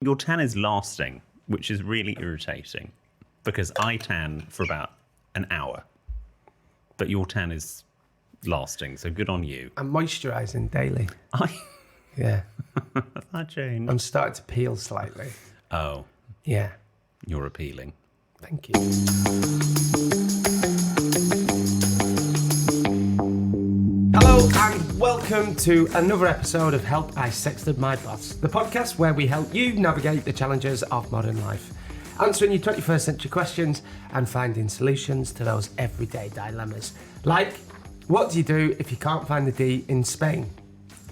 your tan is lasting, which is really irritating, because I tan for about an hour, but your tan is lasting, so good on you. I'm moisturising daily. Yeah. Has that changed? I'm starting to peel slightly. Oh. Yeah. You're appealing. Thank you. Hello and welcome to another episode of Help I Sexted My Boss, the podcast where we help you navigate the challenges of modern life, answering your 21st century questions and finding solutions to those everyday dilemmas. Like, what do you do if you can't find the D in Spain?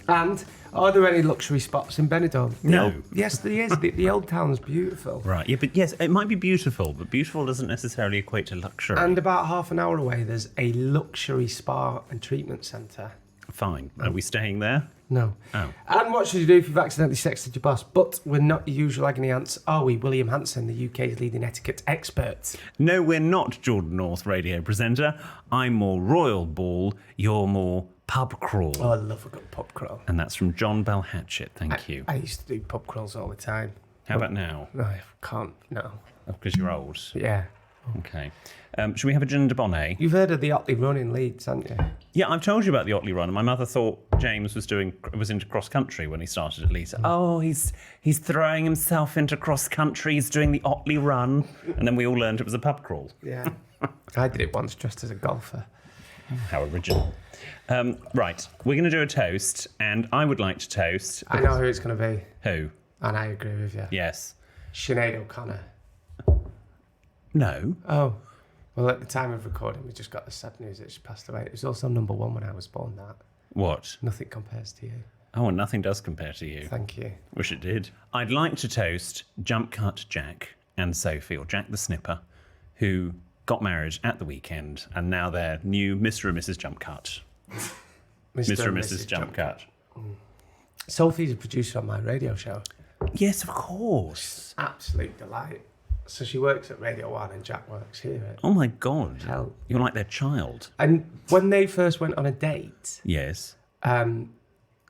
And are there any luxury spots in Benidorm? No. Yes, there is. The old town's beautiful. Right, yeah, but yes, it might be beautiful, but beautiful doesn't necessarily equate to luxury. And about half an hour away, there's a luxury spa and treatment centre. Fine. Are we staying there? No. Oh. And what should you do if you've accidentally sexted your boss? But we're not your usual agony aunts, are we? William Hanson, the UK's leading etiquette expert. No, we're not Jordan North radio presenter. I'm more Royal Ball, you're more pub crawl. Oh, I love a good pub crawl. And that's from John Bell Hatchett, thank you. I used to do pub crawls all the time. How about now? No, I can't, no. Oh, because you're old. Yeah. Okay. Should we have a gin de bonnet? You've heard of the Otley Run in Leeds, haven't you? Yeah, I've told you about the Otley Run. My mother thought James was into cross country when he started at Leeds. Oh, he's throwing himself into cross country. He's doing the Otley Run, and then we all learned it was a pub crawl. Yeah. I did it once dressed as a golfer. How original. Right, we're going to do a toast, and I would like to toast. I know who it's going to be. Who? And I agree with you. Yes. Sinead O'Connor. No. Oh. Well, at the time of recording, we just got the sad news that she passed away. It was also number one when I was born, that. What? Nothing compares to you. Oh, and nothing does compare to you. Thank you. Wish it did. I'd like to toast Jump Cut Jack and Sophie, or Jack the Snipper, who got married at the weekend, and now they're new Mr. and Mrs. Jump Cut. Mr. and Mrs. Jump Cut. Sophie's a producer on my radio show. Yes, of course. Absolute delight. So she works at Radio 1 and Jack works here at Oh my God. Hell. You're like their child. And when they first went on a date, Yes. um,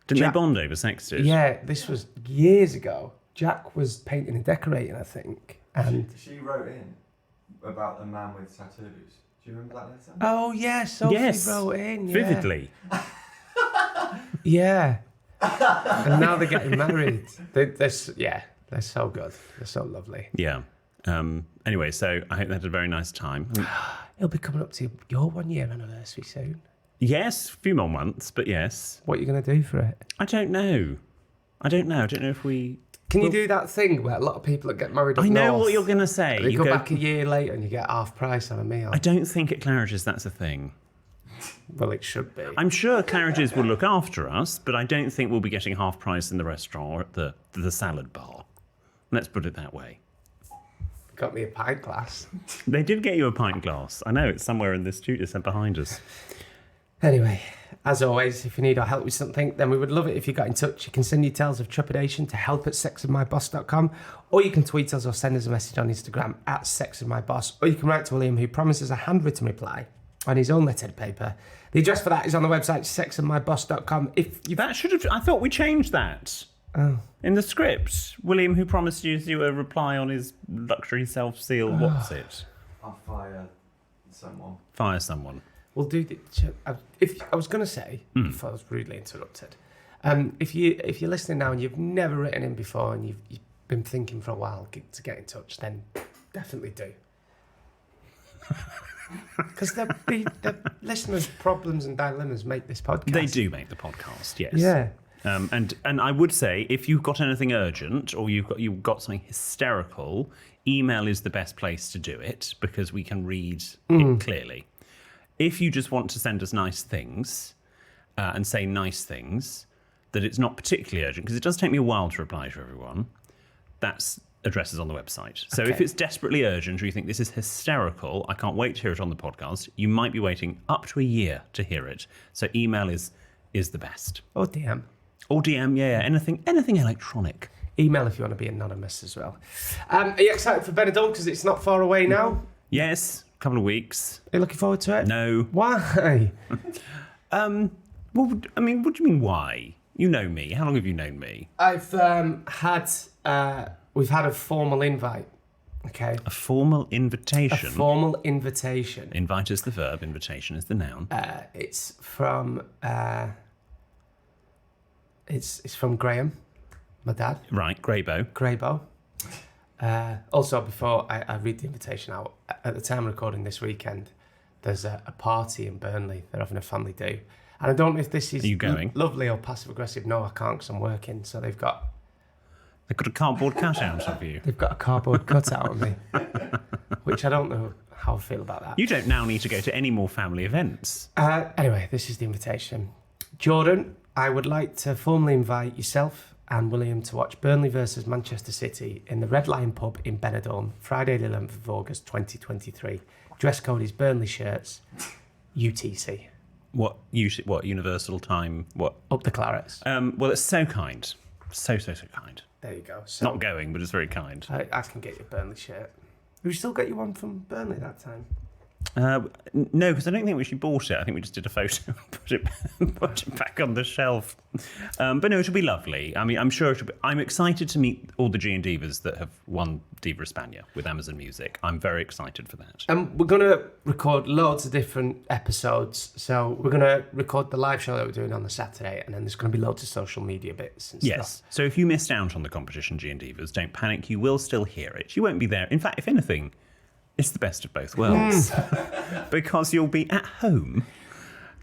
Didn't Jack- they bond over sexted? yeah, this was years ago. Jack was painting and decorating, I think. And She wrote in about a man with tattoos. Do you remember that letter? oh yeah, Sophie Yes. wrote in. Yeah. Vividly. Yeah. And now they're getting married. They're so good. They're so lovely. Yeah. Anyway, so I hope they had a very nice time. It'll be coming up to your 1 year anniversary soon. Yes, a few more months, but yes. What are you going to do for it? I don't know. I don't know if we... Can you do that thing where a lot of people that get married up I know north, what you're going to say. they You go back a year later and you get half price on a meal? I don't think at Claridge's that's a thing. Well, it should be. I'm sure Claridge's will look after us, but I don't think we'll be getting half price in the restaurant or at the salad bar. Let's put it that way. Got me a pint glass. They did get you a pint glass. I know, it's somewhere in the studio set behind us. Anyway, as always, if you need our help with something, then we would love it if you got in touch. You can send your tales of trepidation to help@sexofmyboss.com, or you can tweet us or send us a message on Instagram @sexofmyboss, or you can write to William, who promises a handwritten reply on his own lettered paper. The address for that is on the website sexofmyboss.com. If you I thought we changed that. Oh. In the script, William, who promised you a reply on his luxury self-seal, what's it? I'll fire someone. Fire someone. We'll do the. If I was going to say, before I was rudely interrupted, if you're listening now and you've never written in before and you've been thinking for a while to get in touch, then definitely do. Because the listeners' problems and dilemmas make this podcast. They do make the podcast, yes. Yeah. And I would say if you've got anything urgent or you've got something hysterical, email is the best place to do it because we can read it clearly. If you just want to send us nice things and say nice things, that it's not particularly urgent, because it does take me a while to reply to everyone, that's addresses on the website. So if it's desperately urgent or you think this is hysterical, I can't wait to hear it on the podcast, you might be waiting up to a year to hear it. So email is the best. Or DM. Or DM, yeah, anything electronic. Email if you want to be anonymous as well. Are you excited for Benidorm? Because it's not far away now. Yes, a couple of weeks. Are you looking forward to it? No. Why? Well, I mean, what do you mean, why? You know me. How long have you known me? I've had we've had a formal invite. Okay. A formal invitation. A formal invitation. Invite is the verb, invitation is the noun. It's from it's from Graham, my dad. Right, Greybow. Greybow. Also, before I read the invitation out, at the time of recording this weekend, there's a party in Burnley. They're having a family do. And I don't know if this is Are you going? Lovely or passive aggressive. No, I can't because I'm working. So they've got a cardboard cutout of you. They've got a cardboard cutout of me, which I don't know how I feel about that. You don't now need to go to any more family events. Anyway, this is the invitation. Jordan, I would like to formally invite yourself and William to watch Burnley versus Manchester City in the Red Lion pub in Benidorm, Friday the 11th of August 2023. Dress code is Burnley shirts, UTC. What universal time? What? Up the clarets. Well, it's so kind. So kind. There you go. So Not going, but it's very kind. I can get you a Burnley shirt. We still get you one from Burnley that time. No, because I don't think we actually bought it. I think we just did a photo and put it back on the shelf. But no, it'll be lovely. I mean, I'm sure it'll be. I'm excited to meet all the G&Divas that have won Diva España with Amazon Music. I'm very excited for that. We're going to record loads of different episodes. So we're going to record the live show that we're doing on the Saturday, and then there's going to be loads of social media bits and Yes. stuff. So if you missed out on the competition, G&Divas, don't panic. You will still hear it. You won't be there. In fact, if anything, it's the best of both worlds. Because you'll be at home,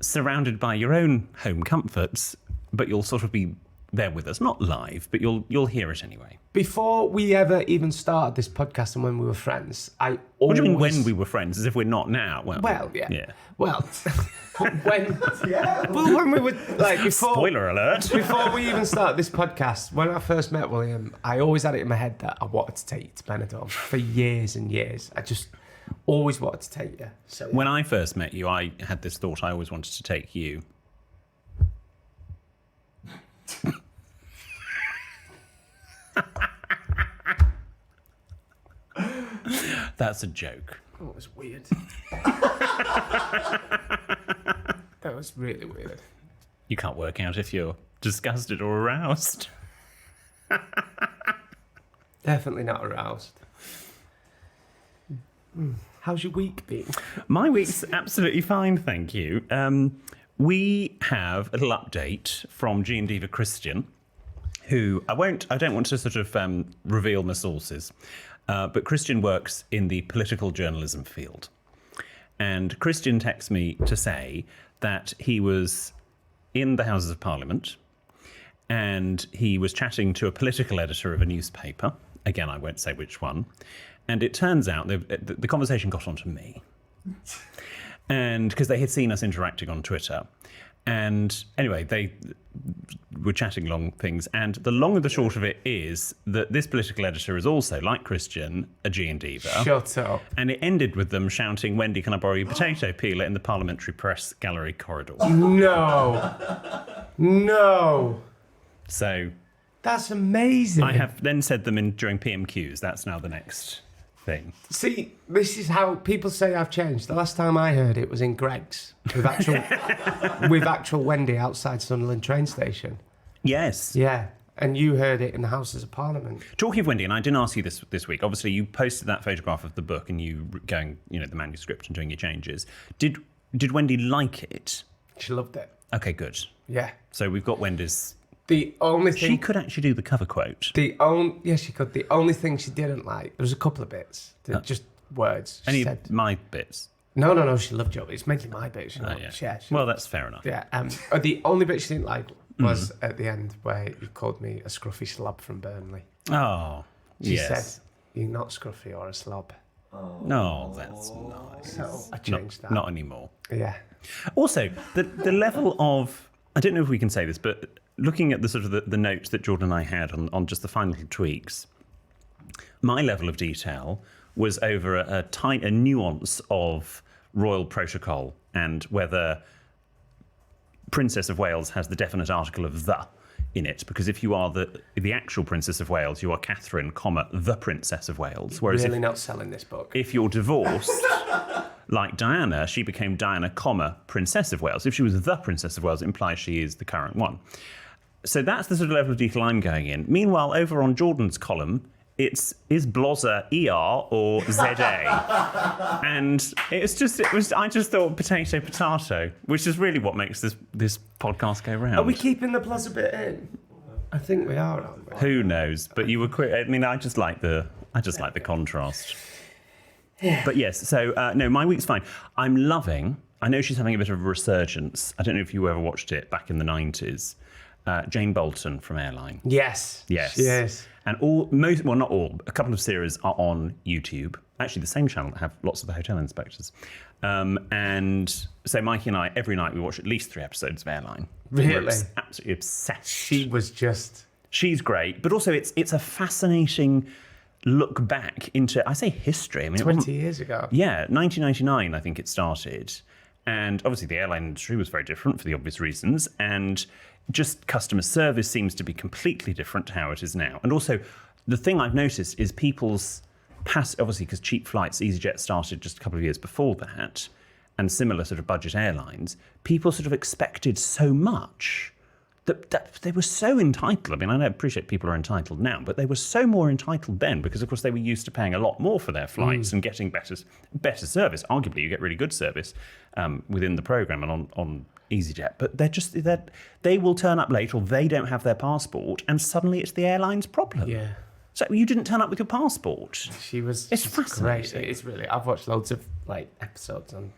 surrounded by your own home comforts, but you'll sort of be there with us. Not live, but you'll hear it anyway. Before we ever even started this podcast and when we were friends, I always... What do you mean when we were friends? As if we're not now? Well, yeah. Yeah. Well, when we were, like, before... Spoiler alert. Before we even started this podcast, when I first met William, I always had it in my head that I wanted to take you to Benidorm for years and years. I just always wanted to take you. So yeah. When I first met you, I had this thought I always wanted to take you. That's a joke. Oh, it was weird. That was really weird. You can't work out if you're disgusted or aroused. Definitely not aroused. How's your week been? My week's absolutely fine, thank you. We have a little update from G&Diva Christian, who I don't want to sort of reveal my sources, but Christian works in the political journalism field. And Christian texts me to say that he was in the Houses of Parliament and he was chatting to a political editor of a newspaper. Again, I won't say which one. And it turns out the conversation got onto me. And because they had seen us interacting on Twitter. And anyway, they were chatting along things. And the long and the short of it is that this political editor is also, like Christian, a G&Diva. Shut up. And it ended with them shouting, "Wendy, can I borrow your potato peeler?" in the Parliamentary Press Gallery corridor. No. So That's amazing. I have then said them during PMQs. That's now the next thing. See, this is how people say I've changed. The last time I heard it was in Greg's with actual Wendy outside Sunderland train station. Yes. Yeah. And you heard it in the Houses of Parliament. Talking of Wendy, and I didn't ask you this week. Obviously, you posted that photograph of the book and you going, the manuscript and doing your changes. Did Wendy like it? She loved it. Okay, good. Yeah. So we've got Wendy's. The only thing She could actually do the cover quote. yes, she could. The only thing she didn't like, there was a couple of bits, just words. She Any said, of my bits? no, she loved you. It's mainly my bit. She Oh, loved. yeah. She Well, that's fair enough. yeah. The only bit she didn't like was at the end where you called me a scruffy slob from Burnley. Oh, She yes. said, "You're not scruffy or a slob." No, that's nice. So I changed that. Not anymore. Yeah. Also, the level of, I don't know if we can say this, but looking at the sort of the notes that Jordan and I had on just the final little tweaks, my level of detail was over a nuance of royal protocol and whether Princess of Wales has the definite article of "the" in it, because if you are the actual Princess of Wales, you are Catherine, the Princess of Wales. Whereas Really not selling this book. if you're divorced, like Diana, she became Diana, Princess of Wales. If she was the Princess of Wales, it implies she is the current one. So that's the sort of level of detail I'm going in. Meanwhile, over on Jordan's column, is Blozza ER or ZA? And I just thought potato, which is really what makes this podcast go round. Are we keeping the plus a bit in? I think we are, aren't we? Who knows? But you were quick. I mean, I just like the contrast. Yeah. But yes, so no, my week's fine. I'm loving. I know she's having a bit of a resurgence. I don't know if you ever watched it back in the 90s. Jane Boulton from Airline. Yes. Yes. And not all, a couple of series are on YouTube. Actually, the same channel that have lots of the hotel inspectors. And so Mikey and I, every night we watch at least 3 episodes of Airline. Really? We're absolutely obsessed. She's great, but also it's a fascinating look back into, I say history. I mean, 20 years ago. Yeah, 1999, I think it started. And obviously the airline industry was very different for the obvious reasons. And just customer service seems to be completely different to how it is now. And also, the thing I've noticed is people's obviously because cheap flights, EasyJet started just a couple of years before that, and similar sort of budget airlines, people sort of expected so much that they were so entitled. I mean, I appreciate people are entitled now, but they were so more entitled then because, of course, they were used to paying a lot more for their flights and getting better service. Arguably, you get really good service within the programme and on EasyJet, but they will turn up late or they don't have their passport, and suddenly it's the airline's problem. Yeah. So you didn't turn up with your passport. It's fascinating. Great. It's really. I've watched loads of episodes on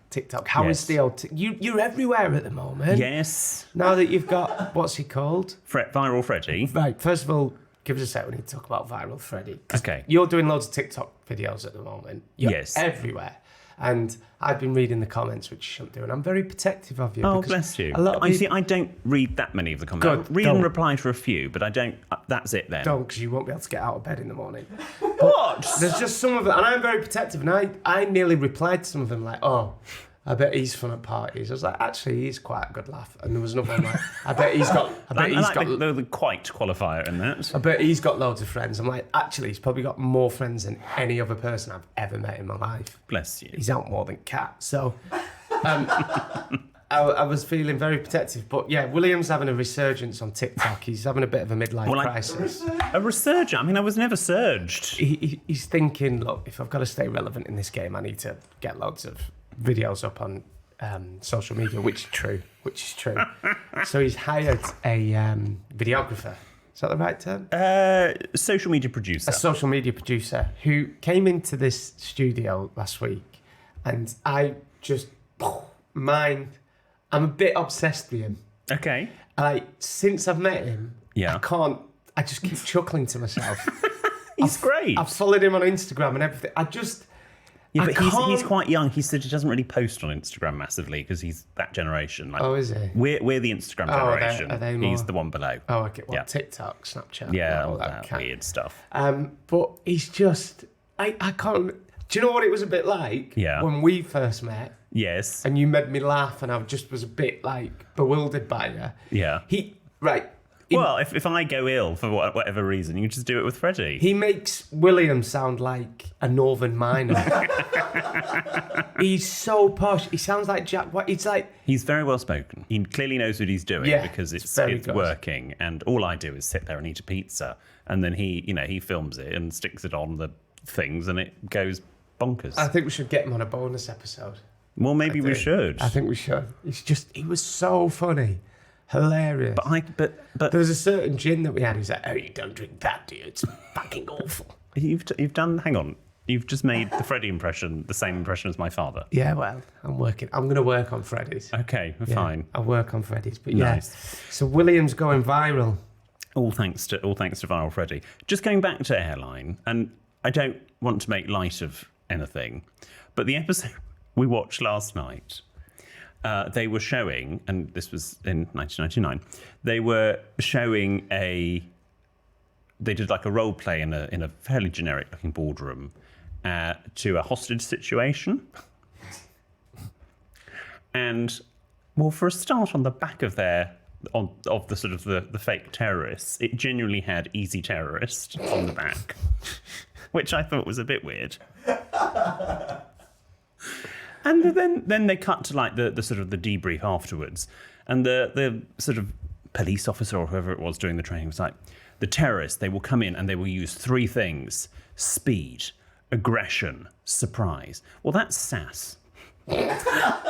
TikTok. How is the old? You're everywhere at the moment. Yes. Now that you've got what's he called? Viral Freddy. Right. First of all, give us a sec. We need to talk about Viral Freddy. Okay. You're doing loads of TikTok videos at the moment. You're yes. everywhere. And I've been reading the comments, which you shouldn't do, and I'm very protective of you. Oh, bless you. I don't read that many of the comments. I read and reply to a few, but I don't. That's it then. Don't, because you won't be able to get out of bed in the morning. What? There's just some of it, and I'm very protective, and I nearly replied to some of them like, "Oh, I bet he's fun at parties." I was like, "Actually, he's quite a good laugh." And there was another one like, "I bet he's got." the quite qualifier in that. I bet he's got loads of friends. I'm like, actually, he's probably got more friends than any other person I've ever met in my life. Bless you. He's out more than Cat. So I was feeling very protective. But yeah, William's having a resurgence on TikTok. He's having a bit of a midlife crisis. A resurgence? I mean, I was never surged. He's thinking, look, if I've got to stay relevant in this game, I need to get loads of videos up on social media, which is true. So he's hired a videographer. Is that the right term? Social media producer. A social media producer who came into this studio last week, and I just I'm a bit obsessed with him. Okay. Since I've met him, yeah. I just keep chuckling to myself. He's great. I've followed him on Instagram and everything. Yeah, but he's quite young. He said he doesn't really post on Instagram massively because he's that generation. Like, oh, is he? We're the Instagram generation. Are they more? He's the one below. Oh, okay. Well, yeah. TikTok, Snapchat. Yeah, all that weird stuff. But he's just... I can't... Do you know what it was a bit like? Yeah. When we first met? Yes. And you made me laugh and I just was a bit, bewildered by you. Yeah. Well, if I go ill for whatever reason, you just do it with Freddie. He makes William sound like a northern miner. He's so posh. He sounds like Jack White. He's very well spoken. He clearly knows what he's doing because it's working. And all I do is sit there and eat a pizza, and then he films it and sticks it on the things, and it goes bonkers. I think we should get him on a bonus episode. Well, maybe we should. I think we should. He was so funny. Hilarious. But there was a certain gin that we had. He's like, "Oh, you don't drink that, do you? It's fucking awful." You've done. Hang on. You've just made the Freddie impression the same impression as my father. Yeah, well, I'm going to work on Freddie's. Okay, fine. I'll work on Freddie's. But nice. So William's going viral. All thanks to Viral Freddy. Just going back to Airline, and I don't want to make light of anything, but the episode we watched last night. They were showing, and this was in 1999, they were showing they did like a role play in a fairly generic looking boardroom to a hostage situation. And, well, for a start, on the back of of the sort of the fake terrorists, it genuinely had Easy Terrorist on the back, which I thought was a bit weird. And then they cut to like the sort of the debrief afterwards, and the sort of police officer or whoever it was doing the training was like, The terrorists, they will come in and they will use 3 things: speed, aggression, surprise. Well, that's sass. And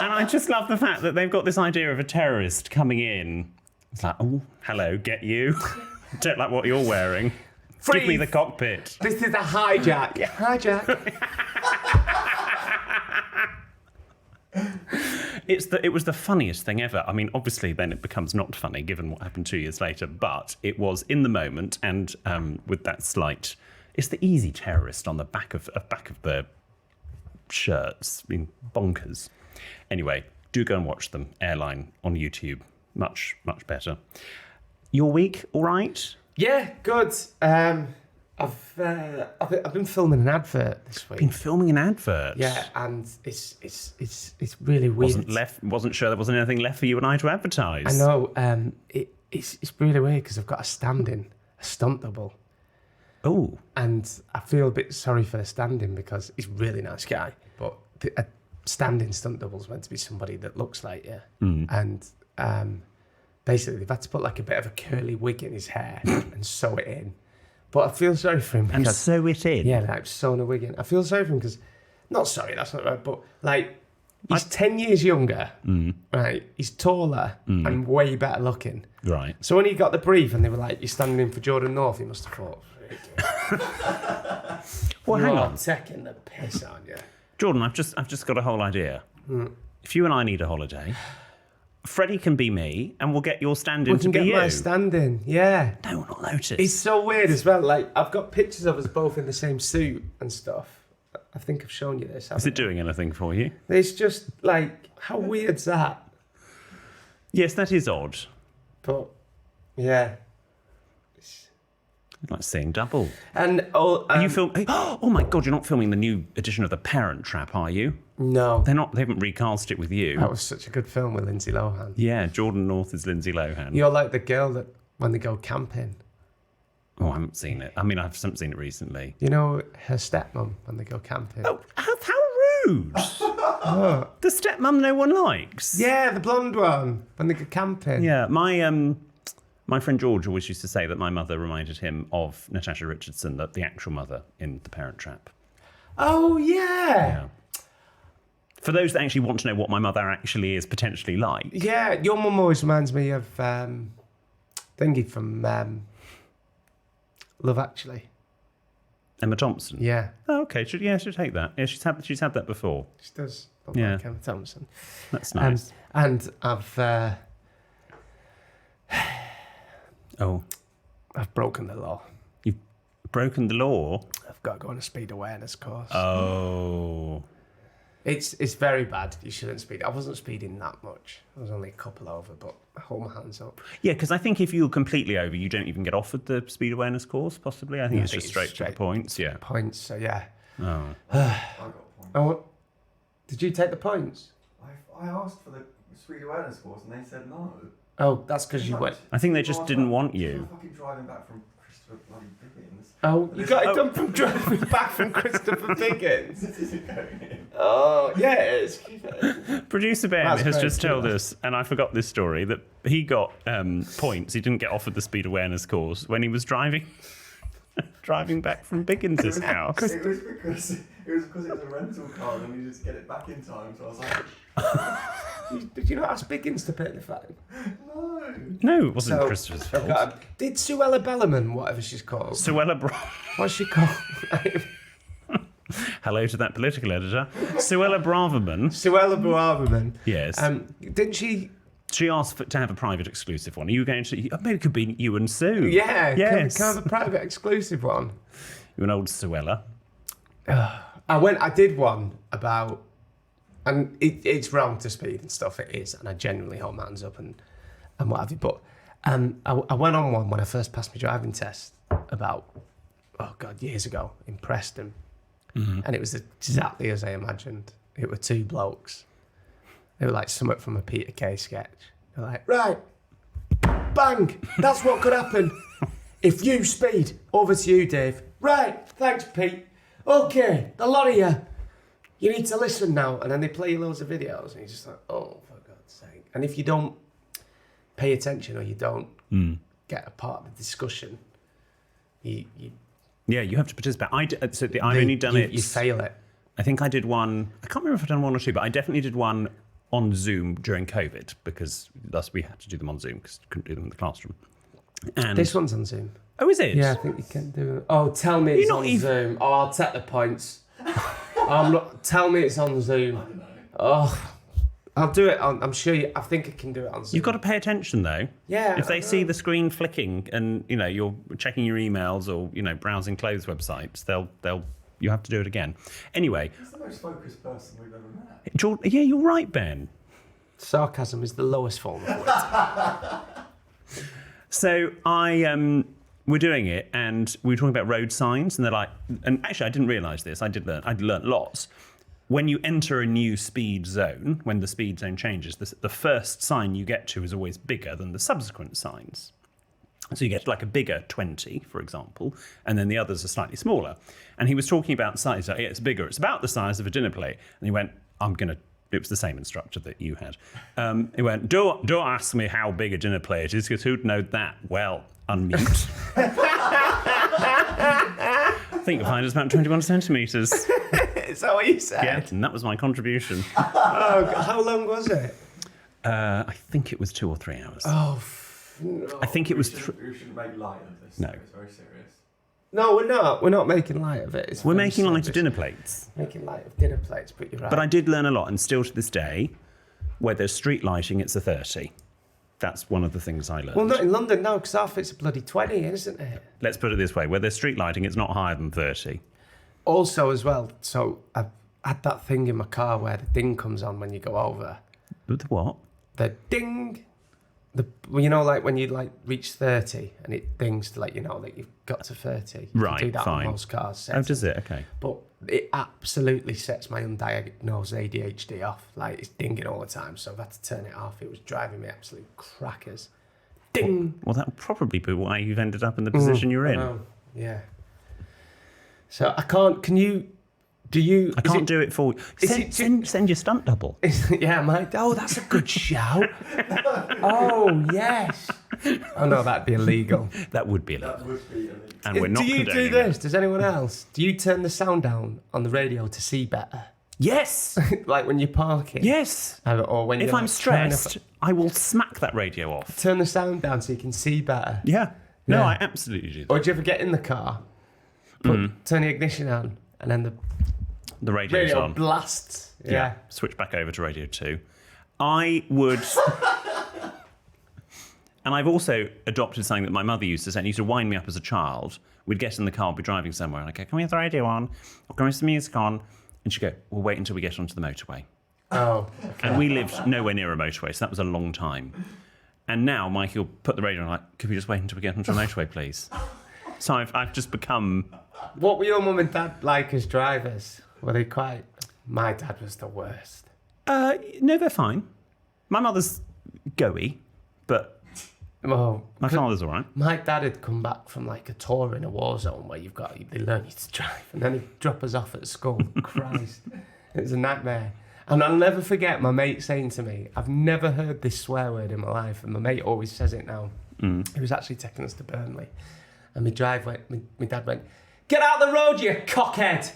I just love the fact that they've got this idea of a terrorist coming in. It's like, oh, hello, get you. Don't like what you're wearing. Give me the cockpit. This is a hijack. Hijack. It was the funniest thing ever. I mean, obviously, then it becomes not funny given what happened 2 years later. But it was in the moment, and with that slight, it's the easy terrorist on the back of the shirts. I mean, bonkers. Anyway, do go and watch them. Airline on YouTube, much better. Your week, all right? Yeah, good. I've been filming an advert this week. Been filming an advert. Yeah, and it's really weird. Wasn't sure there wasn't anything left for you and I to advertise. I know. It's really weird because I've got a stunt double. Oh. And I feel a bit sorry for the stand-in because he's a really nice guy, but a stand-in stunt double's meant to be somebody that looks like you. And basically they've had to put like a bit of a curly wig in his hair and sew it in. But I feel sorry for him because... And sew it in? Yeah, like sewing a wig in. I feel sorry for him because... Not sorry, that's not right, but like... He's 10 years younger, right? He's taller and way better looking. Right. So when he got the brief and they were like, you're standing in for Jordan North, he must have thought... Well, hang on. You're taking the piss, aren't you? Jordan, I've just got a whole idea. If you and I need a holiday, Freddie can be me, and we'll get your stand-in to be you. We can get my stand-in, yeah. No one will notice. It's so weird as well. Like, I've got pictures of us both in the same suit and stuff. I think I've shown you this. Is it doing anything for you? It's just like, how weird's that? Yes, that is odd. But, yeah. I'd like seeing double. And Are you filming? Oh my God! You're not filming the new edition of The Parent Trap, are you? No. They're not. They haven't recast it with you. That was such a good film with Lindsay Lohan. Yeah, Jordan North is Lindsay Lohan. You're like the girl that when they go camping. Oh, I haven't seen it. I mean, I haven't seen it recently. You know her stepmom when they go camping. Oh, how rude! The stepmom no one likes. Yeah, the blonde one when they go camping. Yeah, my friend George always used to say that my mother reminded him of Natasha Richardson, the actual mother in The Parent Trap. Oh, yeah. For those that actually want to know what my mother actually is potentially like. Yeah, your mum always reminds me of Thingy from Love Actually. Emma Thompson? Yeah. Oh, okay. She'll take that. Yeah, she's had that before. She does. Yeah. Like Emma Thompson. That's nice. And I've... I've broken the law. You've broken the law? I've got to go on a speed awareness course. Oh. It's very bad. You shouldn't speed. I wasn't speeding that much. I was only a couple over, but I hold my hands up. Yeah, because I think if you're completely over, you don't even get offered the speed awareness course, possibly. I think it's just straight to the points, yeah. Points, so yeah. Oh. I got points. Did you take the points? I asked for the speed awareness course and they said no. Oh, that's because you went... I think they just didn't want you. I'm fucking driving back from Christopher bloody Biggins. Oh, you got it done from driving back from Christopher Biggins? This isn't going in. Oh, yeah, it is. Producer Ben That's has very just told us, and I forgot this story, that he got points. He didn't get offered the speed awareness course when he was driving back from Biggins' house. It was because it was a rental car and we needed to get it back in time. So I was like, Did you not ask Biggins to pay the fine? no. No, it wasn't Christopher's fault. Did Suella Bellarmine, whatever she's called? What's she called? Hello to that political editor. Suella Braverman. Suella Braverman. Yes. Didn't she... She asked to have a private exclusive one. Are you going to... Maybe it could be you and Sue. Yeah. Yes. Can I have a private exclusive one? You're an old Suella. I did one about... And it's wrong to speed and stuff, it is. And I genuinely hold my hands up and what have you. But I went on one when I first passed my driving test about, years ago in Preston. Mm-hmm. And it was exactly as I imagined. It were two blokes. They were like somewhat from a Peter Kay sketch. They're like, right, bang, that's what could happen if you speed. Over to you, Dave. Right, thanks, Pete. Okay, the lot of you need to listen now. And then they play you loads of videos and you're just like, oh, for God's sake. And if you don't pay attention or you don't get a part of the discussion, Yeah, you have to participate. I've only done it. You fail it. I think I did one. I can't remember if I've done one or two, but I definitely did one on Zoom during COVID because thus we had to do them on Zoom because couldn't do them in the classroom. And This one's on Zoom. oh, is it? Yeah, I think you can do it. Oh, tell me it's on Zoom. Oh, I'll take the points. Tell me it's on Zoom. Oh, I'll do it. I'm sure. I think I can do it on Zoom. You've got to pay attention though. Yeah. If they see the screen flicking and you're checking your emails or browsing clothes websites, they'll you have to do it again. Anyway. He's the most focused person we've ever met. Jordan, yeah, you're right, Ben. Sarcasm is the lowest form of wit. So we're doing it, and we were talking about road signs, and they're like, and actually, I didn't realise this. I'd learnt lots. When you enter a new speed zone, when the speed zone changes, the first sign you get to is always bigger than the subsequent signs. So you get like a bigger 20, for example, and then the others are slightly smaller. And he was talking about size. Like, yeah, it's bigger. It's about the size of a dinner plate. And he went, it was the same instructor that you had. He went, don't ask me how big a dinner plate is, because who'd know that? Well, unmute. I think you'll find it's about 21 centimetres. Is that what you said? Yeah, and that was my contribution. Oh, how long was it? I think it was 2 or 3 hours. Oh, no. I think it was... We should make light of this. No. It's very serious. No, we're not. We're not making light of it. We're making light of dinner plates. Making light of dinner plates, but you're right. But I did learn a lot, and still to this day, where there's street lighting, it's a 30. That's one of the things I learned. Well, not in London, no, because half it's a bloody 20, isn't it? Let's put it this way. Where there's street lighting, it's not higher than 30. Also, as well, so I've had that thing in my car where the ding comes on when you go over. The what? The ding. Like when you reach 30 and it dings to let you know that you've got to 30. You Right, can do that fine. on most cars. Oh, does it? Okay. But it absolutely sets my undiagnosed ADHD off. Like, it's dinging all the time, so I've had to turn it off. It was driving me absolute crackers. Ding! Well, that would probably be why you've ended up in the position you're in. I know, yeah. So I can't, I can't do it for you. Send your stunt double. Yeah, mate. Oh, that's a good shout. Oh, yes. Oh, no, that'd be illegal. That would be illegal. That would be illegal. And we're not Do you do condoning this? it. Does anyone else? Do you turn the sound down on the radio to see better? Yes. Like when you're parking? Yes. Or when If you're I'm stressed, I will smack that radio off. turn the sound down so you can see better. Yeah. No, Yeah. I absolutely do that. Or do you ever get in the car, turn the ignition on, and then the The radio's radio on. blasts? Yeah. Switch back over to Radio 2. I would... And I've also adopted something that my mother used to say, and used to wind me up as a child. We'd get in the car, we'd be driving somewhere, and I'd go, can we have the radio on? Or can we have some music on? And she'd go, we'll wait until we get onto the motorway. Oh. And we lived nowhere near a motorway, so that was a long time. And now Mikey will put the radio on, like, could we just wait until we get onto the motorway, please? So I've just become... What were your mum and dad like as drivers? Were they quite... My dad was the worst. No, they're fine. My mother's goey, but Oh, my father's all right. my dad had come back from like a tour in a war zone where they learn you to drive, and then he'd drop us off at school. Christ, it was a nightmare. And I'll never forget my mate saying to me, I've never heard this swear word in my life, and my mate always says it now. He was actually taking us to Burnley, and my dad went, "Get out the road, you cockhead!"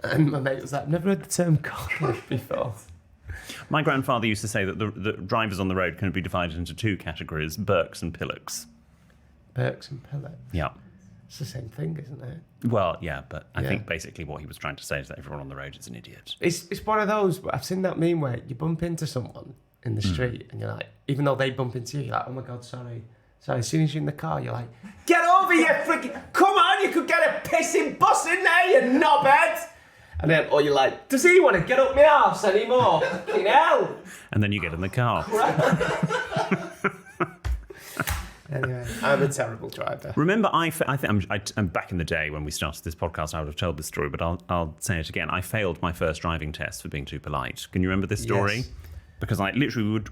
And my mate was like, "I've never heard the term cockhead before." My grandfather used to say that the drivers on the road can be divided into two categories, Burks and Pillocks. Burks and Pillocks. Yeah. It's the same thing, isn't it? Well, yeah, but I Yeah. think basically what he was trying to say is that everyone on the road is an idiot. It's one of those, I've seen that meme where you bump into someone in the street and you're like, even though they bump into you, you're like, oh my God, sorry. So as soon as you're in the car, you're like, get over you freaking, come on, you could get a pissing bus in there, you knobhead. And then, or you're like, does he want to get up my arse anymore? Fucking hell. And then you get in the car. Anyway, I'm a terrible driver. Remember, I think I'm back in the day when we started this podcast, I would have told this story, but I'll say it again. I failed my first driving test for being too polite. Can you remember this story? Yes. Because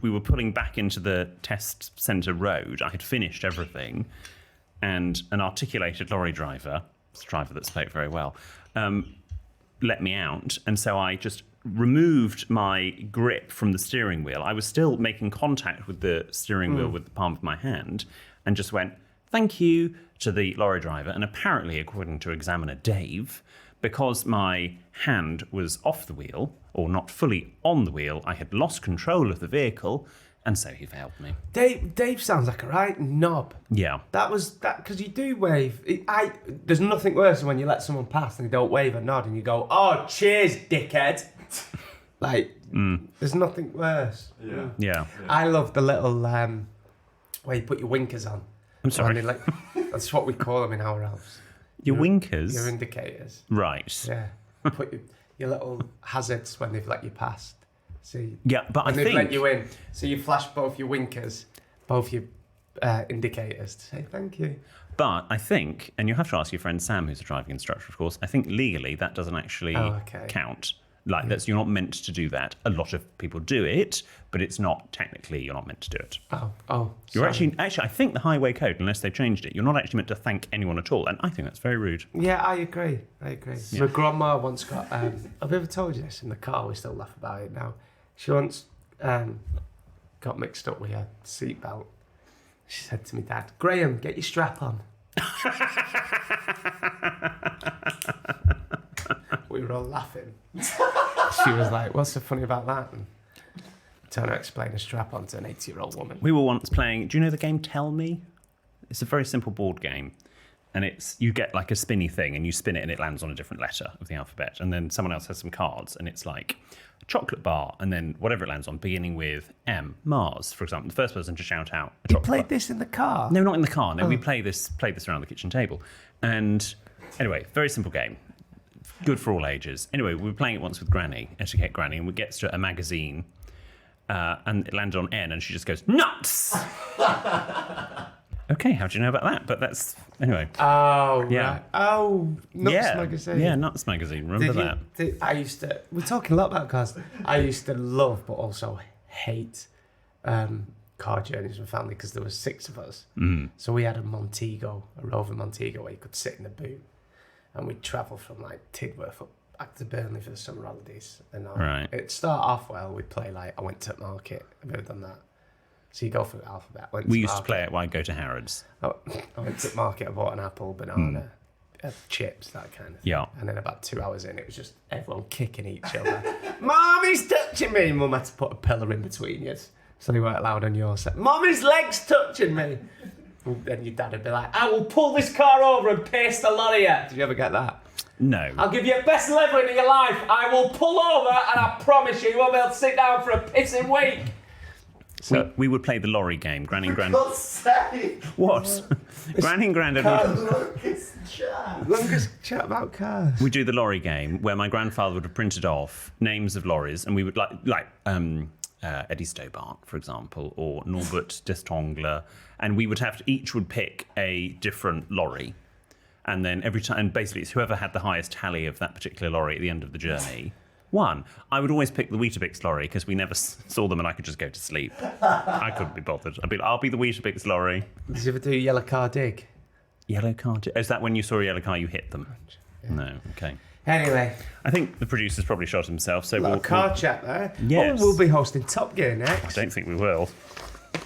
we were pulling back into the test centre road. I had finished everything, and an articulated lorry driver, it's a driver that spoke very well, let me out, and so I just removed my grip from the steering wheel. I was still making contact with the steering wheel with the palm of my hand, and just went, thank you to the lorry driver. And apparently, according to examiner Dave, because my hand was off the wheel, or not fully on the wheel, I had lost control of the vehicle, and so he failed me. Dave sounds like a right knob. Yeah. That because you do wave. There's nothing worse than when you let someone pass and they don't wave or nod and you go, "Oh, cheers, dickhead." There's nothing worse. Yeah. I love the little where you put your winkers on. I'm sorry. That's what we call them in our house. Your winkers? Your indicators. Right. Yeah. Put your little hazards when they've let you past. See. Yeah, but I they've think... let you in. So you flash both your winkers, both your indicators to say thank you. But I think, and you'll have to ask your friend Sam, who's a driving instructor, of course, I think legally that doesn't actually count. You're not meant to do that. A lot of people do it, but it's not technically, you're not meant to do it. You're actually, I think the highway code, unless they've changed it, you're not actually meant to thank anyone at all, and I think that's very rude. Yeah, I agree. Yeah. My grandma once got, have I ever told you this in the car? We still laugh about it now. She once got mixed up with her seatbelt. She said to me, "Dad, Graham, get your strap on." We were all laughing. She was like, "What's so funny about that?" And trying to explain a strap on to an 80-year-old woman. We were once playing, do you know the game Tell Me? It's a very simple board game. And you get like a spinny thing and you spin it and it lands on a different letter of the alphabet. And then someone else has some cards and it's like a chocolate bar and then whatever it lands on, beginning with M, Mars, for example. The first person to shout out a chocolate played bar. this in the car? No, not in the car. No, we played this around the kitchen table. And anyway, very simple game. Good for all ages. Anyway, we were playing it once with Granny, Etiquette Granny, and we get to a magazine and it landed on N and she just goes, "Nuts!" Okay, how do you know about that? But that's, anyway. Oh, Yeah. right. Oh, Nuts Magazine. Yeah, Nuts Magazine. Remember that? We're talking a lot about cars. I used to love, but also hate car journeys with family because there were 6 of us. Mm. So we had a Rover Montego where you could sit in the boot. And we'd travel from like Tidworth up back to Burnley for the summer holidays. And Right. it'd start off well. We'd play I went to market. Have you ever done that? So you go through the alphabet. We used to play it while I go to Harrods. I went to market, I bought an apple, banana, chips, that kind of thing. Yeah. And then about 2 hours in, it was just everyone kicking each other. "Mommy's touching me!" Mum had to put a pillar in between you, so they weren't allowed on your set. "Mommy's leg's touching me!" And then your dad would be like, "I will pull this car over and paste the lorry at." Did you ever get that? No. "I'll give you the best leveling of your life. I will pull over and I promise you won't be able to sit down for a pissing week." So we would play the lorry game. Granny and Grand. God's sake! What? Granny and Grandad. Longest chat about cars. We do the lorry game where my grandfather would have printed off names of lorries, and we would Eddie Stobart, for example, or Norbert Destongler, and we would each would pick a different lorry, and then every time, and basically it's whoever had the highest tally of that particular lorry at the end of the journey won. I would always pick the Weetabix lorry because we never saw them and I could just go to sleep. I couldn't be bothered. I'll be the Weetabix lorry. Did you ever do yellow car dig? Yellow car? Is that when you saw a yellow car, you hit them? Yeah. No, okay. Anyway. I think the producer's probably shot himself, so we'll car chat there. Yes. Oh, we'll be hosting Top Gear next. I don't think we will.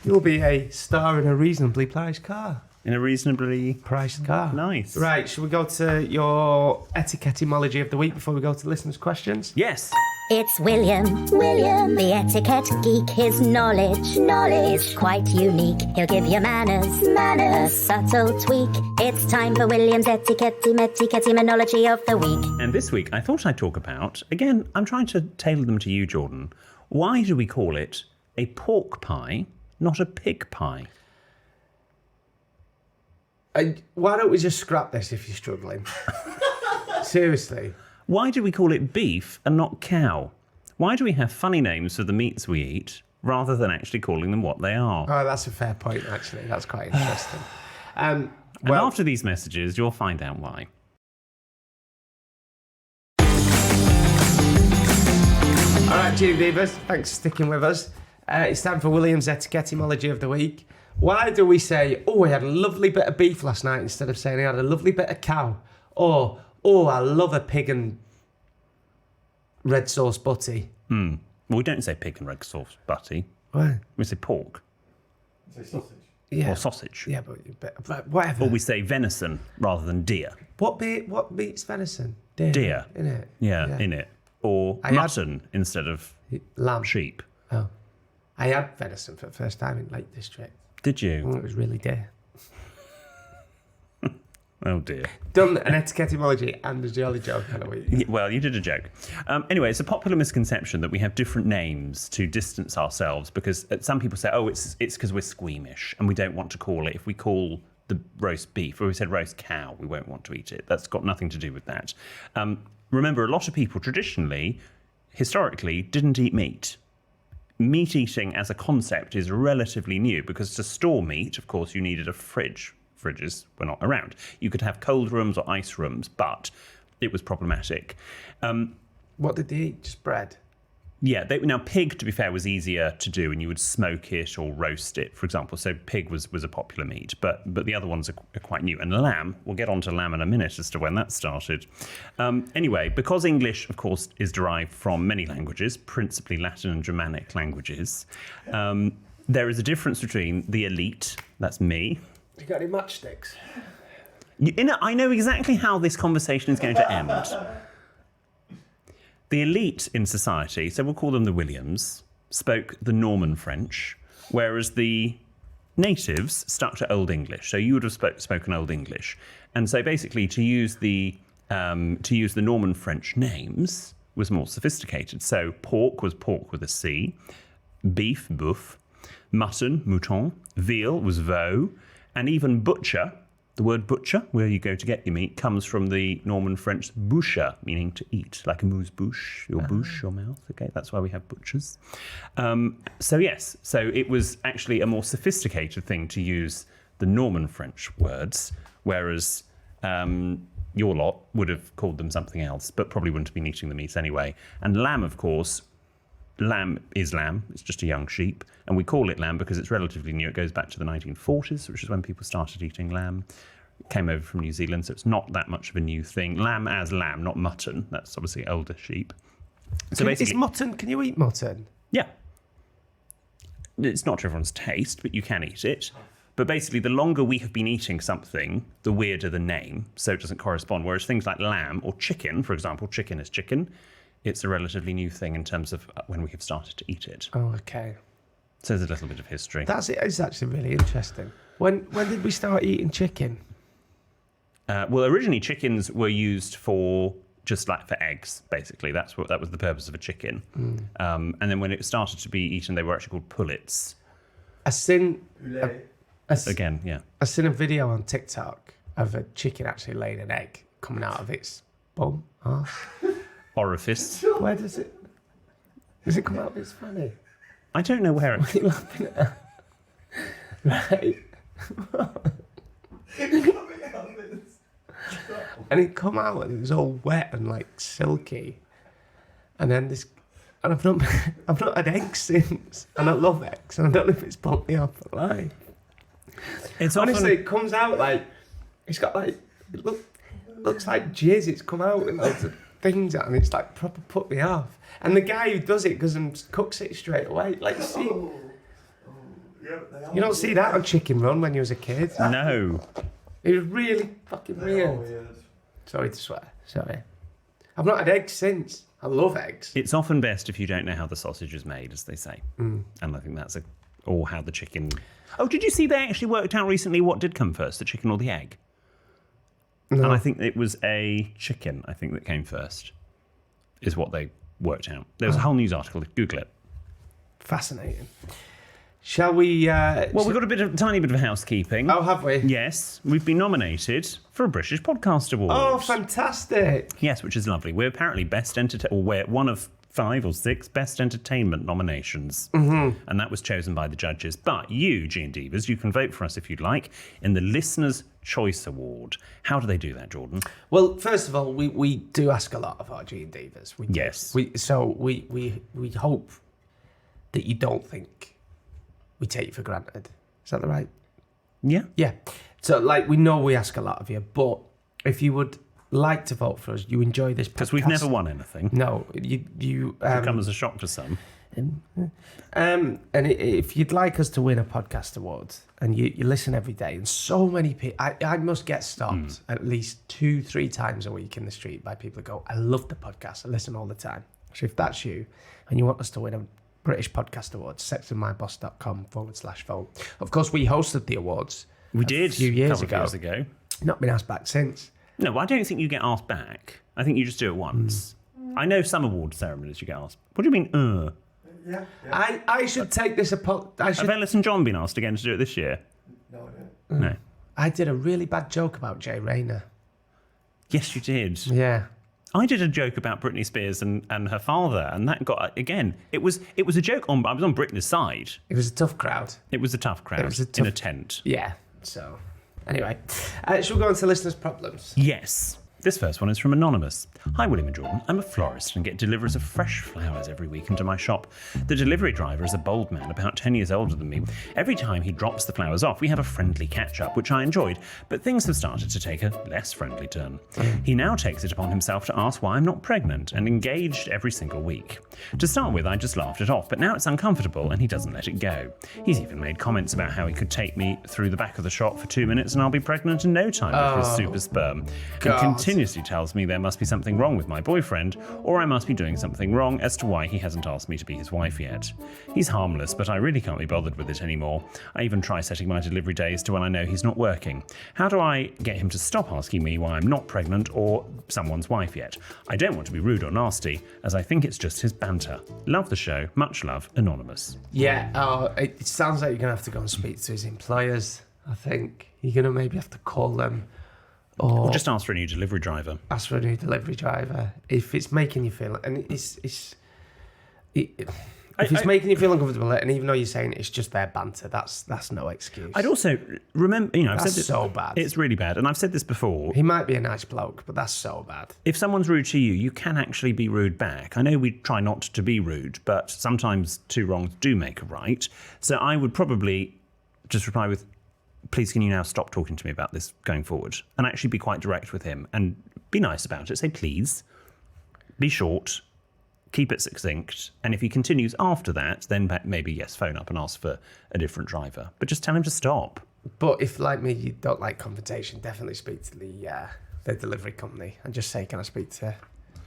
You'll be a star in a reasonably priced car. In a reasonably priced car. Nice. Right, should we go to your Etymology of the week before we go to listeners' questions? Yes. It's William, the etiquette geek. His knowledge is quite unique. He'll give you manners, a subtle tweak. It's time for William's etymology of the week. And this week, I thought I'd talk about, again, I'm trying to tailor them to you, Jordan. Why do we call it a pork pie, not a pig pie? Why don't we just scrap this if you're struggling? Seriously. Why do we call it beef and not cow? Why do we have funny names for the meats we eat rather than actually calling them what they are? Oh, that's a fair point, actually. That's quite interesting. And after these messages, you'll find out why. All right, G&Divas, thanks for sticking with us. It's time for William's Etymology of the week. Why do we say, "Oh, I had a lovely bit of beef last night," instead of saying I had a lovely bit of cow? Or, "Oh, I love a pig and red sauce butty"? Well, we don't say pig and red sauce butty. Why? We say pork. Say sausage. or sausage. Yeah, but whatever. Or we say venison rather than deer. What meat's venison? Deer. Innit? Yeah, in it. Or mutton instead of lamb. sheep. Oh. I had venison for the first time in Lake District. Did you? It was really dear. Oh dear. Done an etymology and a jolly joke kind of week. Well, you did a joke. Anyway, it's a popular misconception that we have different names to distance ourselves because some people say, oh, it's because we're squeamish and we don't want to call it. If we call the roast beef or we said roast cow, we won't want to eat it. That's got nothing to do with that. Remember, a lot of people traditionally, historically, didn't eat meat. Meat eating as a concept is relatively new because to store meat, of course, you needed a fridge. Fridges were not around. You could have cold rooms or ice rooms, but it was problematic. What did they eat? Just bread? Yeah. Now, pig, to be fair, was easier to do, and you would smoke it or roast it, for example. So pig was a popular meat, but the other ones are quite new. And lamb, we'll get on to lamb in a minute as to when that started. Anyway, because English, of course, is derived from many languages, principally Latin and Germanic languages, there is a difference between the elite, that's me. You got any matchsticks? I know exactly how this conversation is going to end. The elite in society, so we'll call them the Williams, spoke the Norman French, whereas the natives stuck to Old English. So you would have spoken Old English, and so basically to use the Norman French names was more sophisticated. So pork was pork with a C, beef, boeuf, mutton, mouton, veal was veau. And even butcher, the word butcher, where you go to get your meat, comes from the Norman French boucher, meaning to eat, like a amuse-bouche, your bouche, your mouth. Okay, that's why we have butchers. So it was actually a more sophisticated thing to use the Norman French words, whereas your lot would have called them something else, but probably wouldn't have been eating the meat anyway. And lamb, of course, lamb is lamb. It's just a young sheep. And we call it lamb because it's relatively new. It goes back to the 1940s, which is when people started eating lamb. It came over from New Zealand, so it's not that much of a new thing. Lamb as lamb, not mutton. That's obviously older sheep. So basically, is mutton, can you eat mutton? Yeah. It's not to everyone's taste, but you can eat it. But basically, the longer we have been eating something, the weirder the name, so it doesn't correspond. Whereas things like lamb or chicken, for example, chicken is chicken. It's a relatively new thing in terms of when we have started to eat it. Oh, okay. So there's a little bit of history. It's actually really interesting. When did we start eating chicken? Well, originally chickens were used for just like for eggs, basically. That was the purpose of a chicken. And then when it started to be eaten, they were actually called pullets. I've seen a video on TikTok of a chicken actually laying an egg coming out of its bum. Orifice. Where does it come out of its fanny? I don't know where What are you laughing at? Right. And it come out and it was all wet and like silky. And then I've not had eggs since. And I love eggs. And I don't know if it's pumped me off for life. Honestly, it comes out like it's got like it looks like jizz. It's come out and loads of things out and it's like proper put me off. And the guy who does it goes and cooks it straight away. Like you don't see that on Chicken Run when you was a kid. No. It was really fucking weird. Sorry to swear. Sorry. I've not had eggs since. I love eggs. It's often best if you don't know how the sausage is made, as they say. And I think that's or how the chicken... Oh, did you see they actually worked out recently what did come first, the chicken or the egg? No. And I think it was a chicken, I think, that came first, is what they worked out. There was a whole news article. Google it. Fascinating. Shall we... Well, we've got a tiny bit of housekeeping. Oh, have we? Yes. We've been nominated for a British Podcast Award. Oh, fantastic. Yes, which is lovely. We're apparently we're one of 5 or 6 Best Entertainment nominations. And that was chosen by the judges. But you, G&Divas, you can vote for us if you'd like in the Listener's Choice Award. How do they do that, Jordan? Well, first of all, we do ask a lot of our G&Divas. Yes. We hope that you don't think we take you for granted. Is that right? Yeah. Yeah. So, we know we ask a lot of you, but if you would like to vote for us, you enjoy this podcast. Because we've never won anything. No, you it come as a shock to some. And if you'd like us to win a podcast award, and you listen every day, and so many people, I must get stopped at least 2-3 times a week in the street by people who go, I love the podcast, I listen all the time. So if that's you, and you want us to win a British Podcast Award, sextedmyboss.com/vote. Of course, we hosted the awards. We did a few years ago. Not been asked back since. No, I don't think you get asked back. I think you just do it once. I know some award ceremonies you get asked. What do you mean, Yeah. I should take this apart. Have Ellis and John been asked again to do it this year? No, I don't. No. I did a really bad joke about Jay Rayner. Yes, you did. Yeah. I did a joke about Britney Spears and her father, and that got, again, it was a joke I was on Britney's side. It was a tough crowd. It was a tough crowd in a tent. Yeah. So, anyway, shall we go on to listeners' problems? Yes. This first one is from Anonymous. Hi, William and Jordan. I'm a florist and get deliveries of fresh flowers every week into my shop. The delivery driver is a bold man about 10 years older than me. Every time he drops the flowers off, we have a friendly catch-up, which I enjoyed, but things have started to take a less friendly turn. He now takes it upon himself to ask why I'm not pregnant and engaged every single week. To start with, I just laughed it off, but now it's uncomfortable and he doesn't let it go. He's even made comments about how he could take me through the back of the shop for 2 minutes and I'll be pregnant in no time with his super sperm. And continuously tells me there must be something wrong with my boyfriend, or I must be doing something wrong as to why he hasn't asked me to be his wife yet. He's harmless, but I really can't be bothered with it anymore. I even try setting my delivery days to when I know he's not working. How do I get him to stop asking me why I'm not pregnant or someone's wife yet? I don't want to be rude or nasty, as I think it's just his banter. Love the show. Much love, Anonymous. Yeah, it sounds like you're going to have to go and speak to his employers, I think. You're going to maybe have to call them. Or just ask for a new delivery driver. Ask for a new delivery driver. If it's making you feel... And if it's making you feel uncomfortable, and even though you're saying it's just their banter, that's no excuse. I'd also remember, I've that's said this, so bad. It's really bad, and I've said this before. He might be a nice bloke, but that's so bad. If someone's rude to you, you can actually be rude back. I know we try not to be rude, but sometimes two wrongs do make a right. So I would probably just reply with, please can you now stop talking to me about this going forward? And actually be quite direct with him and be nice about it. Say please, be short, keep it succinct. And if he continues after that, then maybe, yes, phone up and ask for a different driver. But just tell him to stop. But if, like me, you don't like confrontation, definitely speak to the delivery company and just say, can I speak to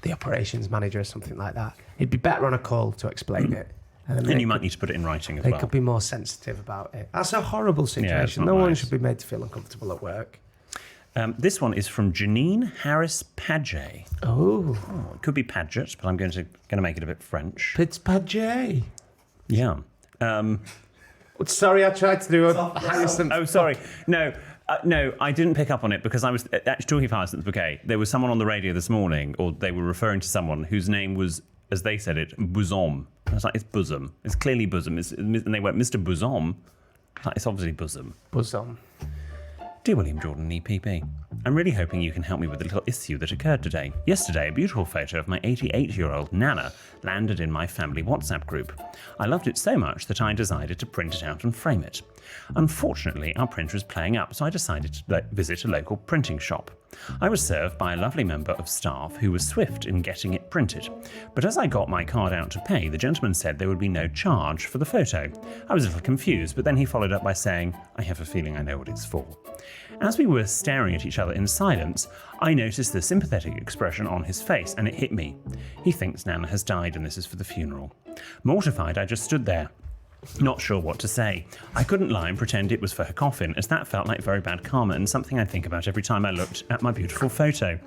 the operations manager or something like that? It'd be better on a call to explain it. And you might need to put it in writing as well. They could be more sensitive about it. That's a horrible situation. Yeah, no one nice. should be made to feel uncomfortable at work. This one is from Janine Harris Paget. Oh, it could be Paget, but I'm going to make it a bit French. It's Paget. Yeah. Sorry, I tried to do a Hyacinth. Oh, sorry. No, I didn't pick up on it because I was actually talking of Hyacinth Bouquet. There was someone on the radio this morning, or they were referring to someone whose name was, as they said it, Bosom. I was like, it's bosom. It's clearly bosom. And they went, Mr. Bosom. Like, it's obviously bosom. Bosom. Dear William Jordan, EPP, I'm really hoping you can help me with a little issue that occurred today. Yesterday, a beautiful photo of my 88-year-old Nana landed in my family WhatsApp group. I loved it so much that I decided to print it out and frame it. Unfortunately, our printer is playing up, so I decided to visit a local printing shop. I was served by a lovely member of staff who was swift in getting it printed. But as I got my card out to pay, the gentleman said there would be no charge for the photo. I was a little confused, but then he followed up by saying, I have a feeling I know what it's for. As we were staring at each other in silence, I noticed the sympathetic expression on his face, and it hit me. He thinks Nana has died and this is for the funeral. Mortified, I just stood there, not sure what to say. I couldn't lie and pretend it was for her coffin, as that felt like very bad karma and something I think about every time I looked at my beautiful photo.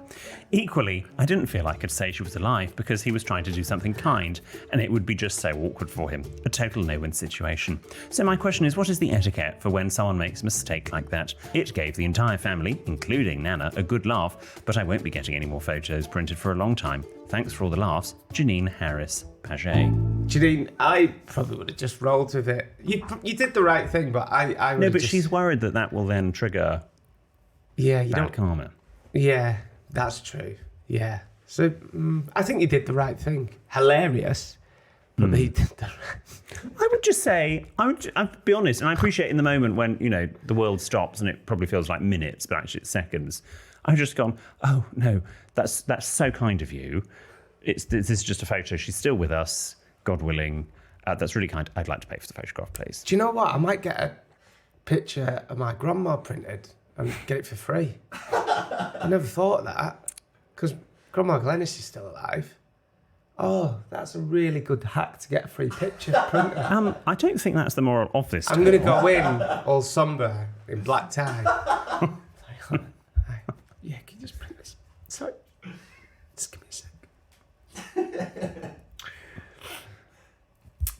Equally, I didn't feel I could say she was alive because he was trying to do something kind, and it would be just so awkward for him. A total no-win situation. So my question is, what is the etiquette for when someone makes a mistake like that? It gave the entire family, including Nana, a good laugh, but I won't be getting any more photos printed for a long time. Thanks for all the laughs, Janine Harris Paget. Janine, I probably would have just rolled with it. You did the right thing, but I would. No, but she's worried that will then trigger bad karma. Yeah, that's true. Yeah. So I think you did the right thing. Hilarious. But he did the right. I would just say, I'd be honest, and I appreciate in the moment when, the world stops and it probably feels like minutes, but actually it's seconds. I've just gone, oh no, that's so kind of you. This is just a photo. She's still with us, God willing. That's really kind. I'd like to pay for the photograph, please. Do you know what? I might get a picture of my grandma printed and get it for free. I never thought of that, because Grandma Glenys is still alive. Oh, that's a really good hack to get a free picture printed. I don't think that's the moral of this. I'm going to go in all sombre in black tie. Yeah, can you just print this? Sorry. Just give me a sec.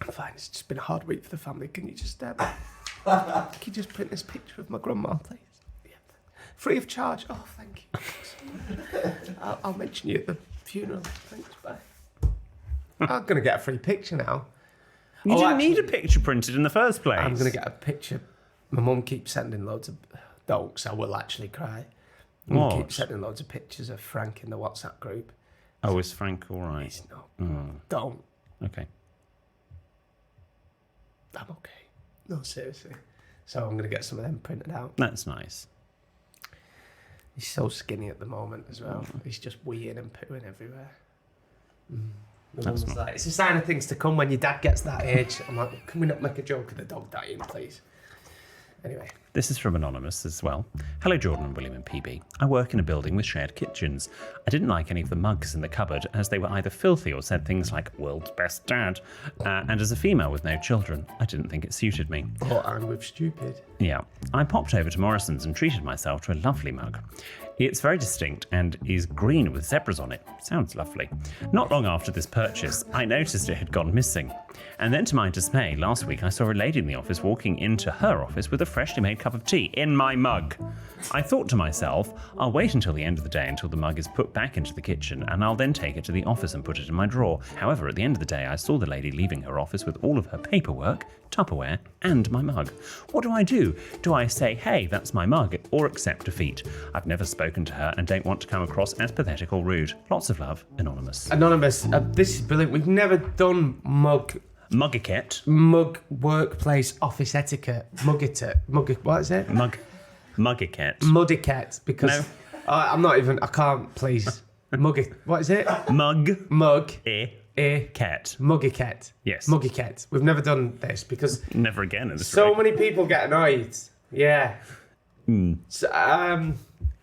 I'm fine, it's just been a hard week for the family. Can you just print this picture of my grandma, please? Yeah. Free of charge. Oh, thank you. I'll mention you at the funeral. Thanks, bye. I'm going to get a free picture now. You didn't need a picture printed in the first place. I'm going to get a picture. My mum keeps sending loads of... Don't, so I will actually cry. What? Keep sending loads of pictures of Frank in the WhatsApp group. Oh, is Frank all right? He's not. Don't. Okay. I'm okay. No, seriously. So I'm going to get some of them printed out. That's nice. He's so skinny at the moment as well. He's just weeing and pooing everywhere. My mum's like, it's a sign of things to come when your dad gets that age. I'm like, can we not make a joke of the dog dying, please? Anyway. This is from Anonymous as well. Hello, Jordan and William and PB. I work in a building with shared kitchens. I didn't like any of the mugs in the cupboard as they were either filthy or said things like, world's best dad. And as a female with no children, I didn't think it suited me. Oh, I'm with stupid. Yeah. I popped over to Morrison's and treated myself to a lovely mug. It's very distinct and is green with zebras on it. Sounds lovely. Not long after this purchase, I noticed it had gone missing. And then to my dismay, last week I saw a lady in the office walking into her office with a freshly made cup of tea in my mug. I thought to myself, I'll wait until the end of the day until the mug is put back into the kitchen and I'll then take it to the office and put it in my drawer. However, at the end of the day, I saw the lady leaving her office with all of her paperwork, Tupperware, and my mug. What do? Do I say, hey, that's my mug, or accept defeat? I've never spoken to her and don't want to come across as pathetic or rude. Lots of love, Anonymous. Anonymous, this is brilliant. We've never done mug workplace office etiquette. What is it? Mug-etiquette. Mud-etiquette, because No. I can't, please. What is it? Cat. Mug-etiquette. Yes. Mug-etiquette. We've never done this because Never again at this so rate. many people get annoyed. Yeah. So,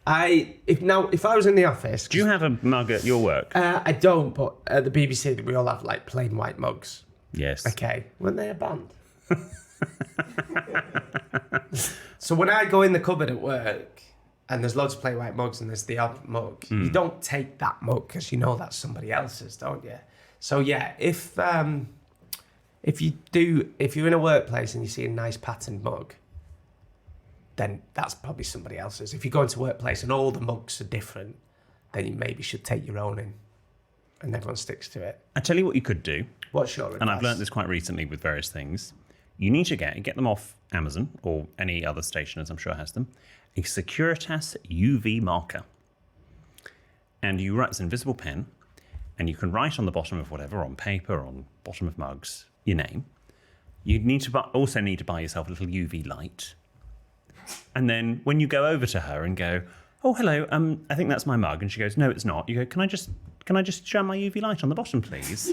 if I was in the office... Do you have a mug at your work? I don't, but at the BBC, we all have like plain white mugs. Yes. Okay. Weren't they a band? So when I go in the cupboard at work and there's loads of plain white mugs and there's the odd mug, you don't take that mug because you know that's somebody else's, don't you? So yeah, if you're in a workplace and you see a nice patterned mug, then that's probably somebody else's. If you go into a workplace and all the mugs are different, then you maybe should take your own in and everyone sticks to it. I tell you what you could do. What's your advice? And I've learnt this quite recently with various things. You need to get them off Amazon or any other station, as I'm sure has them, a Securitas UV marker. And you write, it's an invisible pen, and you can write on the bottom of whatever, on paper, on bottom of mugs, your name. You need to also need to buy yourself a little UV light. And then when you go over to her and go, oh, hello, I think that's my mug. And she goes, no, it's not. You go, can I just shine my UV light on the bottom, please?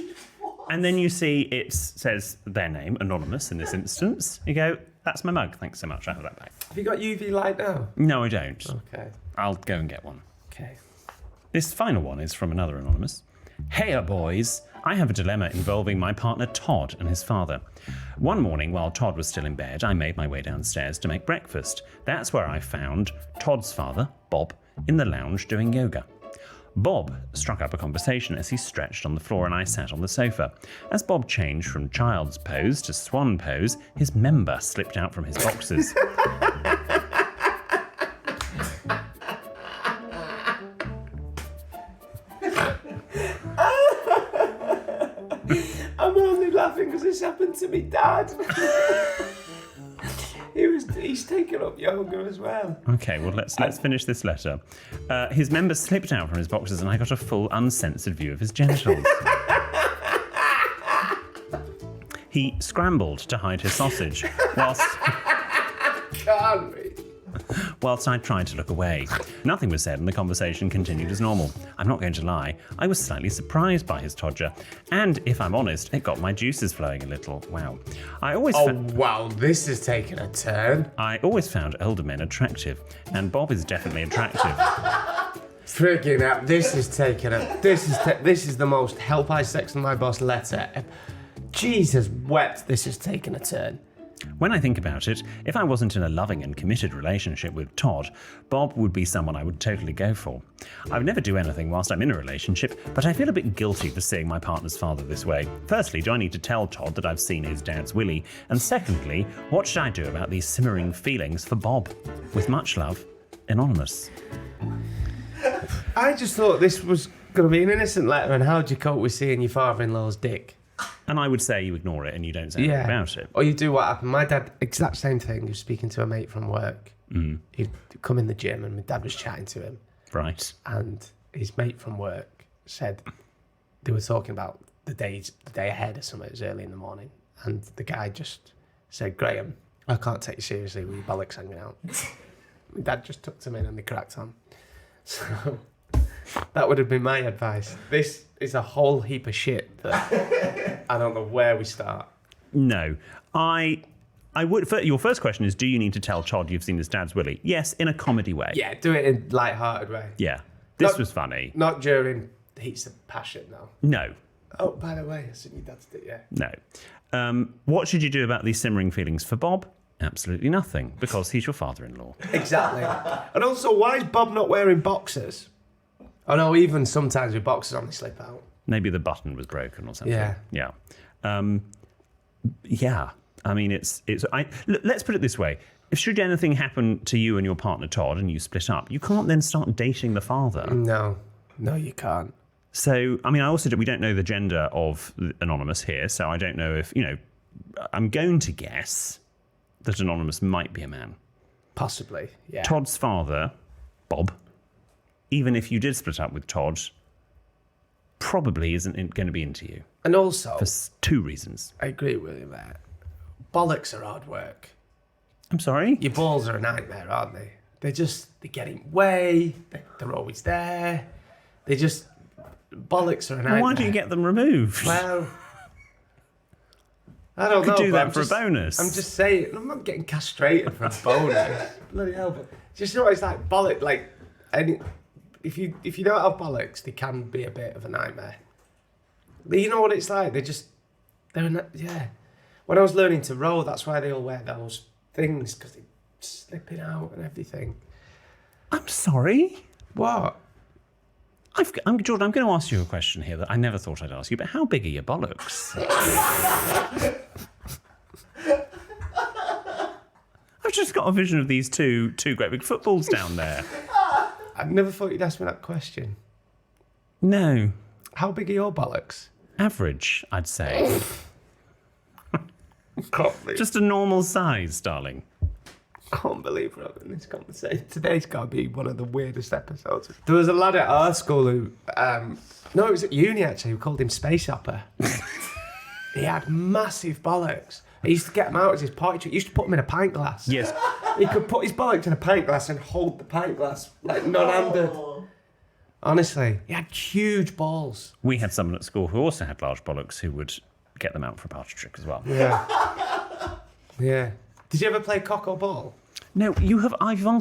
And then you see it says their name, Anonymous in this instance. You go, that's my mug. Thanks so much. I have that back. Have you got UV light now? No, I don't. Okay. I'll go and get one. Okay. This final one is from another Anonymous. Heya, boys. I have a dilemma involving my partner Todd and his father. One morning, while Todd was still in bed, I made my way downstairs to make breakfast. That's where I found Todd's father, Bob, in the lounge doing yoga. Bob struck up a conversation as he stretched on the floor and I sat on the sofa. As Bob changed from child's pose to swan pose, his member slipped out from his boxes. I'm only laughing because this happened to me, Dad. He's taken up yoga as well. Okay, well, let's finish this letter. His member slipped out from his boxes and I got a full uncensored view of his genitals. He scrambled to hide his sausage whilst I tried to look away. Nothing was said and the conversation continued as normal. I'm not going to lie, I was slightly surprised by his todger, and if I'm honest, it got my juices flowing a little. Wow. Wow, this is taking a turn. I always found older men attractive, and Bob is definitely attractive. Friggin' hell, this is taking a... This is the most help I sex and my boss letter. Jesus wept, this is taking a turn. When I think about it, if I wasn't in a loving and committed relationship with Todd, Bob would be someone I would totally go for. I would never do anything whilst I'm in a relationship, but I feel a bit guilty for seeing my partner's father this way. Firstly, do I need to tell Todd that I've seen his dad's willy? And secondly, what should I do about these simmering feelings for Bob? With much love, Anonymous. I just thought this was going to be an innocent letter, and how'd you cope with seeing your father-in-law's dick? And I would say you ignore it and you don't say anything about it. Or you do what happened. My dad, exact same thing. He was speaking to a mate from work. He'd come in the gym and my dad was chatting to him. Right. And his mate from work said they were talking about the day ahead or something. It was early in the morning. And the guy just said, Graham, I can't take you seriously with your bollocks hanging out. My dad just tucked him in and they cracked on. So that would have been my advice. This is a whole heap of shit that I don't know where we start. No. I would. Your first question is, do you need to tell Todd you've seen his dad's willy? Yes, in a comedy way. Yeah, do it in a light-hearted way. Yeah. This was funny. Not during the heats of passion, though. No. Oh, by the way, I seen your dad's dick, yeah. No. What should you do about these simmering feelings for Bob? Absolutely nothing, because he's your father-in-law. Exactly. And also, why is Bob not wearing boxers? Oh no, even sometimes with boxers on, they slip out. Maybe the button was broken or something. Yeah. Yeah. Yeah. I mean, let's put it this way. If should anything happen to you and your partner, Todd, and you split up, you can't then start dating the father. No, you can't. So, I mean, we don't know the gender of Anonymous here, so I don't know if, I'm going to guess that Anonymous might be a man. Possibly, yeah. Todd's father, Bob, even if you did split up with Todd, probably isn't going to be into you. And also... For two reasons. I agree with you there. Bollocks are hard work. I'm sorry? Your balls are a nightmare, aren't they? They get in way, they're always there. Bollocks are a nightmare. Why do you get them removed? Well... I don't know. You could do that for a bonus. I'm just saying, I'm not getting castrated for a bonus. Bloody hell, but just what it's like, bollock, like, if you don't have bollocks, they can be a bit of a nightmare. You know what it's like? Yeah. When I was learning to row, that's why they all wear those things, because they're slipping out and everything. I'm sorry? What? Jordan, I'm going to ask you a question here that I never thought I'd ask you, but how big are your bollocks? I've just got a vision of these two great big footballs down there. I never thought you'd ask me that question. No. How big are your bollocks? Average, I'd say. Just a normal size, darling. Can't believe we're having this conversation. Today's got to be one of the weirdest episodes. There was a lad at our school who, no, it was at uni actually, who called him Space Hopper. He had massive bollocks. He used to get them out as his party trick. He used to put them in a pint glass. Yes. He could put his bollocks in a pint glass and hold the pint glass like non-handed. Honestly, he had huge balls. We had someone at school who also had large bollocks who would get them out for a party trick as well. Yeah. Yeah. Did you ever play cock or ball? No, you have.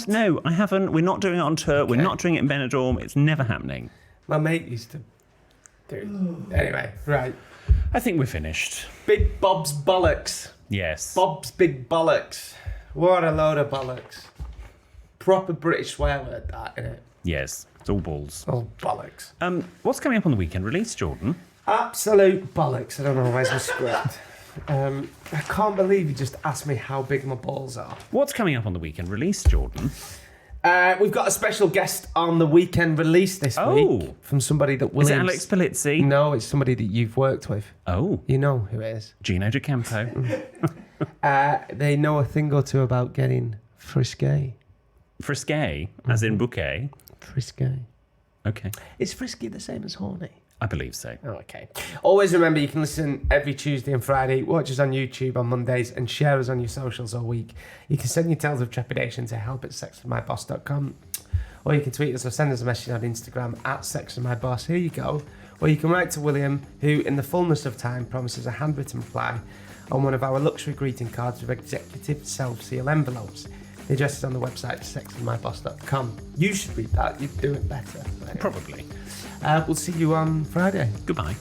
No, I haven't. We're not doing it on tour. Okay. We're not doing it in Benidorm. It's never happening. My mate used to do it. Anyway, right. I think we're finished. Big Bob's bollocks. Yes. Bob's big bollocks. What a load of bollocks. Proper British swear word, that, innit? Yes. It's all balls. All bollocks. What's coming up on the weekend release, Jordan? Absolute bollocks. I don't know, where's my script? I can't believe you just asked me how big my balls are. What's coming up on the weekend release, Jordan? We've got a special guest on the weekend release this week from somebody that Williams... Is it Alex Polizzi? No, it's somebody that you've worked with. Oh. You know who it is. Gino DeCampo. They know a thing or two about getting frisky. Frisky, as in bouquet? Frisky. Okay. Is frisky the same as horny? I believe so. Oh, okay. Always remember you can listen every Tuesday and Friday, watch us on YouTube on Mondays, and share us on your socials all week. You can send your tales of trepidation to help@sexwithmyboss.com, or you can tweet us or send us a message on Instagram @sexwithmyboss. Here you go. Or you can write to William, who, in the fullness of time, promises a handwritten reply on one of our luxury greeting cards with executive self-seal envelopes. The address is on the website sexwithmyboss.com. You should read that. You'd do it better. Right? Probably. We'll see you on Friday. Goodbye.